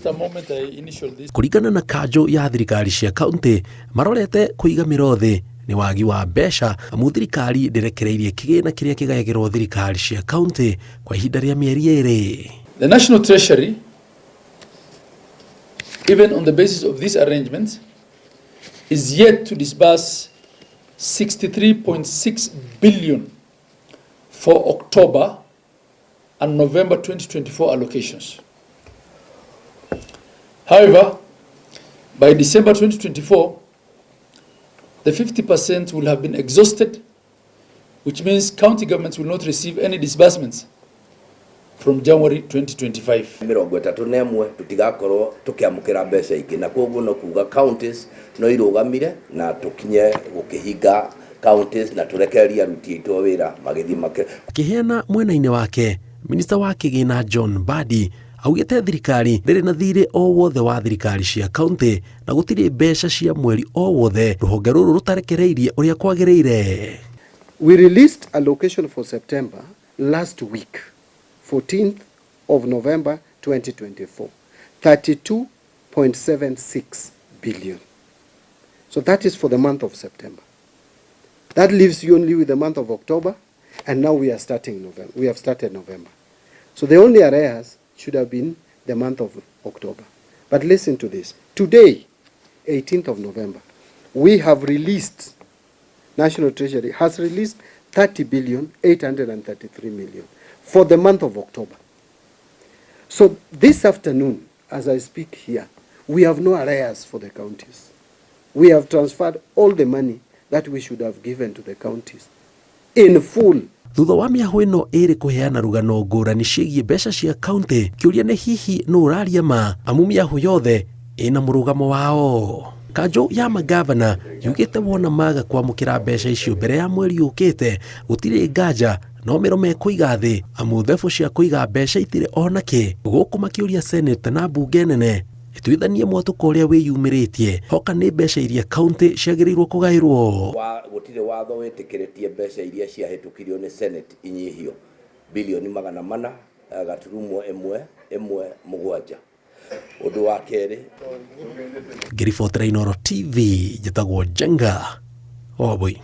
just a moment I initial this. Kuringana na kanjo ya thirikari cia kaunti marorete kuiga mirothi ni wagi wa mbeca amu thirikari ndirekereirie kigina kiria kigayagirwo thirikari cia kaunti kwa ihinda ria mieri eri. The National Treasury, even on the basis of these arrangements, is yet to disburse 63.6 billion for October and November 2024 allocations. However, by December 2024, the 50% will have been exhausted, which means county governments will not receive any disbursements from January 2025. Mirongo itatu na imwe tutigakorwo tukiamukira mbeca ingi na koguo no kuga counties no irugamire na tukinye gukihinga counties na turekereria aruti aitũ wĩra magithi make. Kiheana mwena-inĩ wake minista wa kigina John Mbadi augite thirikari ndiri na thirĩ o wothe wa thirikari cia county na gutiri mbeca cia mweri o wothe ruhonge ruru rutarekereirie uria kwagiriire. We released allocation for September last week, 14th of November 2024, 32.76 billion. So that is for the month of September. That leaves you only with the month of October, and now we are starting November. We have started November. So the only arrears should have been the month of October. But listen to this. Today, 18th of November, we have released, National Treasury has released 30,833 million for the month of October. So this afternoon, as I speak here, we have no arrears for the counties. We have transferred all the money that we should have given to the counties in full. Thutha wa miaho ino iri kuheana rugano ngurani ciĩgiĩ mbeca cia kaunti, kiuria nĩ hihi no ũraria ma amu miaho yothe ina murugamo wao. Kanjo ya magavana yugite wona maga kwamukira mbeca icio mbere ya mweri ukite gutire nganja no mirome kuiga thi amu thefo cia kuiga mbeca itire onake guku makiuria senate na bunge nene itwithanie mwatuko uria wiyumiritie hoka ni mbeca iria county ciagiriirwo kugairwo gutire watho witikiretie mbeca iria ciahitukirio ni senate inyihio bilioni 400 gaturumo ĩmwe mũgwanja. Undu wa keri Ngiribotera Inooro TV njĩtagwo Jenga Oboi.